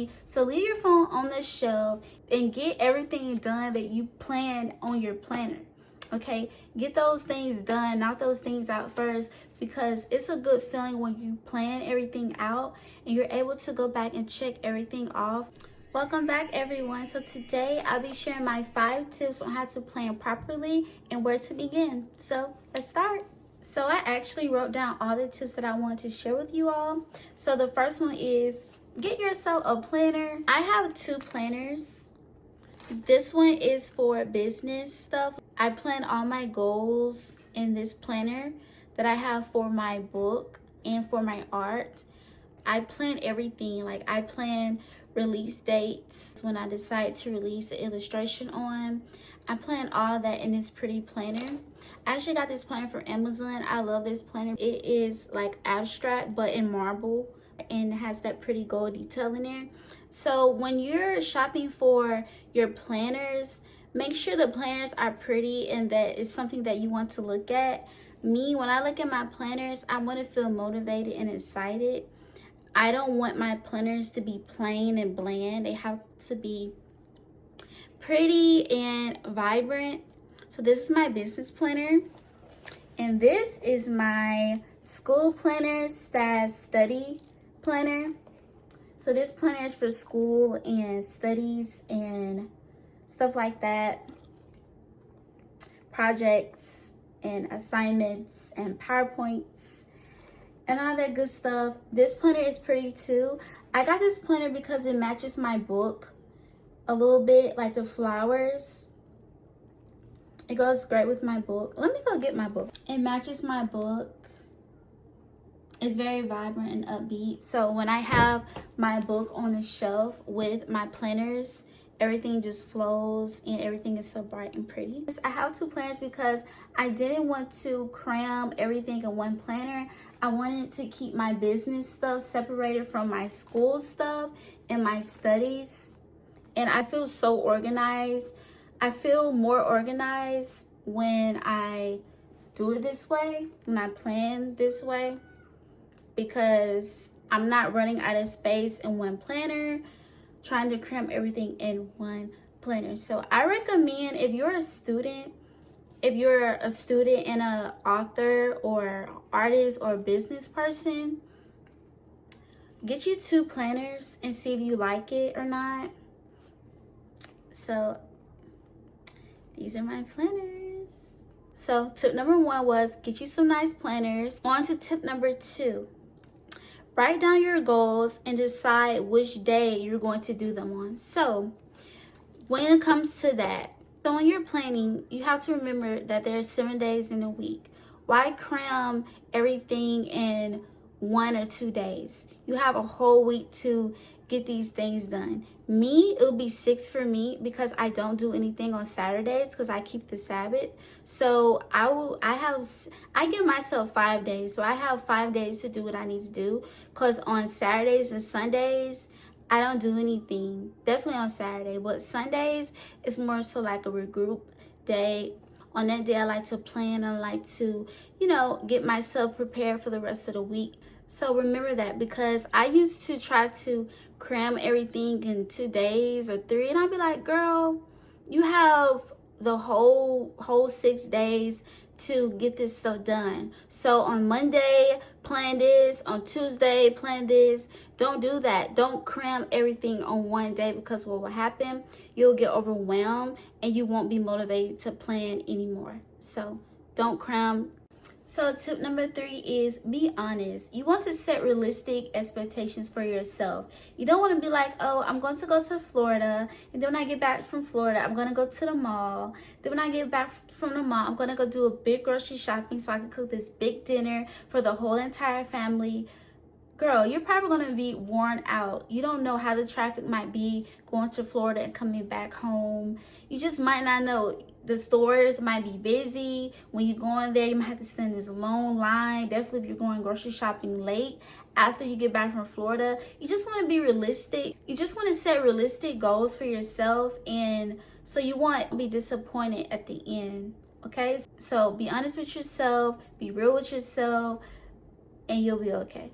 me. So leave your phone on the shelf and get everything done that you plan on your planner. Okay, get those things done, knock those things out first, because it's a good feeling when you plan everything out and you're able to go back and check everything off. Welcome back, everyone. So today I'll be sharing my 5 tips on how to plan properly and where to begin. So let's start. So I actually wrote down all the tips that I wanted to share with you all. So the first one is get yourself a planner. I have 2 planners. This one is for business stuff. I plan all my goals in this planner that I have for my book and for my art. I plan everything. Like, I plan release dates when I decide to release an illustration on. I plan all that in this pretty planner. I actually got this planner from Amazon. I love this planner. It is like abstract but in marble and has that pretty gold detail in there. So when you're shopping for your planners, make sure the planners are pretty and that it's something that you want to look at. Me, when I look at my planners, I want to feel motivated and excited. I don't want my planners to be plain and bland. They have to be pretty and vibrant. So this is my business planner, and this is my school planner / study planner. So this planner is for school and studies and stuff like that, projects and assignments and PowerPoints and all that good stuff. This planner is pretty too. I got this planner because it matches my book a little bit, like the flowers. It goes great with my book. Let me go get my book. It matches my book. It's very vibrant and upbeat. So when I have my book on the shelf with my planners, everything just flows and everything is so bright and pretty. I have 2 planners because I didn't want to cram everything in one planner. I wanted to keep my business stuff separated from my school stuff and my studies. And I feel so organized. I feel more organized when I do it this way, when I plan this way, because I'm not running out of space in one planner, trying to cram everything in one planner. So I recommend, if you're a student and an author or artist or business person, get you 2 planners and see if you like it or not. So these are my planners. So tip number 1 was get you some nice planners. On to tip number 2. Write down your goals and decide which day you're going to do them on. So when it comes to that, so when you're planning, you have to remember that there are 7 days in a week. Why cram everything in 1 or 2 days? You have a whole week to get these things done. Me, it will be 6 for me because I don't do anything on Saturdays because I keep the Sabbath. So I give myself 5 days. So I have 5 days to do what I need to do, because on Saturdays and Sundays, I don't do anything. Definitely on Saturday, but Sundays is more so like a regroup day. On that day, I like to plan. I like to, get myself prepared for the rest of the week. So remember that, because I used to try to cram everything in 2 days or 3, and I'd be like, girl, you have the whole 6 days to get this stuff done. So on Monday, plan this. On Tuesday, plan this. Don't do that. Don't cram everything on one day, because what will happen, you'll get overwhelmed and you won't be motivated to plan anymore. So don't cram. So tip number 3 is be honest. You want to set realistic expectations for yourself. You don't want to be like, oh, I'm going to go to Florida, and then when I get back from Florida, I'm going to go to the mall. Then when I get back from the mall, I'm going to go do a big grocery shopping so I can cook this big dinner for the whole entire family. Girl, you're probably going to be worn out. You don't know how the traffic might be going to Florida and coming back home. You just might not know. The stores might be busy. When you go in there, you might have to stand this long line. Definitely if you're going grocery shopping late after you get back from Florida. You just want to be realistic. You just want to set realistic goals for yourself, and so you won't be disappointed at the end. Okay? So be honest with yourself. Be real with yourself, and you'll be okay.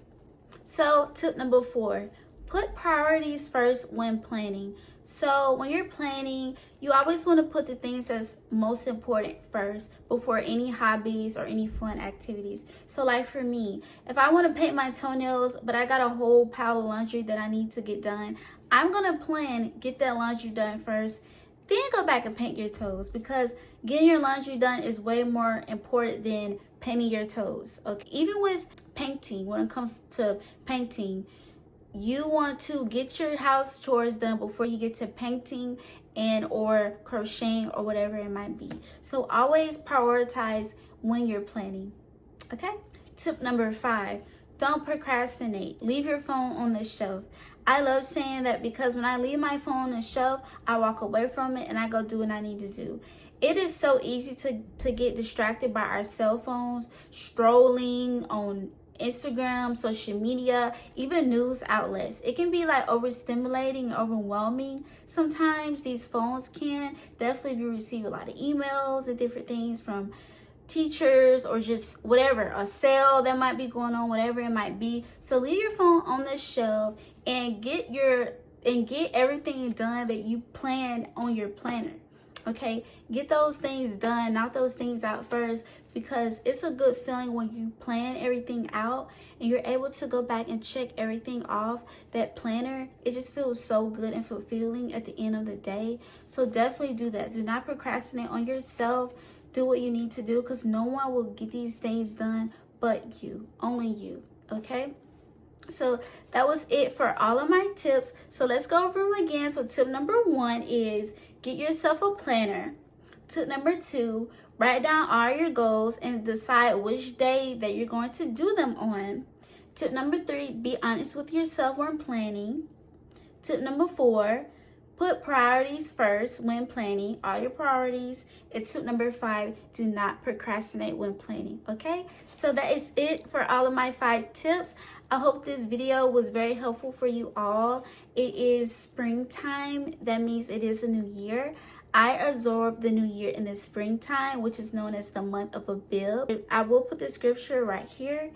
So tip number 4, put priorities first when planning. So when you're planning, you always want to put the things that's most important first before any hobbies or any fun activities. So like for me, if I want to paint my toenails, but I got a whole pile of laundry that I need to get done, I'm going to plan, get that laundry done first, then go back and paint your toes, because getting your laundry done is way more important than painting your toes. Okay, even with painting, when it comes to painting, you want to get your house chores done before you get to painting and or crocheting or whatever it might be. So always prioritize when you're planning. Okay? Tip number 5, don't procrastinate. Leave your phone on the shelf. I love saying that because when I leave my phone on the shelf, I walk away from it and I go do what I need to do. It is so easy to get distracted by our cell phones, strolling on Instagram, social media, even news outlets. It can be like overstimulating, overwhelming. Sometimes these phones can definitely be receiving a lot of emails and different things from teachers or just whatever, a sale that might be going on, whatever it might be. So leave your phone on the shelf and get everything done that you plan on your planner. Okay, get those things done, knock those things out first, because it's a good feeling when you plan everything out and you're able to go back and check everything off that planner. It just feels so good and fulfilling at the end of the day. So definitely do that. Do not procrastinate on yourself. Do what you need to do, because no one will get these things done but you, only you. Okay, so that was it for all of my tips. So let's go over them again. So tip number 1 is get yourself a planner. Tip number 2, write down all your goals and decide which day that you're going to do them on. Tip number 3, be honest with yourself when planning. Tip number 4, put priorities first when planning, all your priorities. And tip number 5, do not procrastinate when planning. Okay, so that is it for all of my 5 tips. I hope this video was very helpful for you all. It is springtime. That means it is a new year. I absorb the new year in the springtime, which is known as the month of Abib. I will put the scripture right here.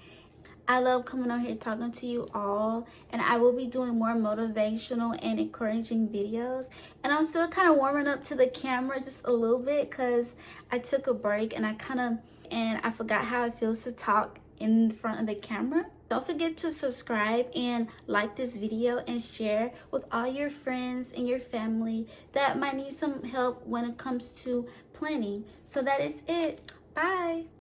I love coming on here talking to you all, and I will be doing more motivational and encouraging videos. And I'm still kind of warming up to the camera just a little bit because I took a break and I forgot how it feels to talk in front of the camera. Don't forget to subscribe and like this video and share with all your friends and your family that might need some help when it comes to planning. So that is it. Bye.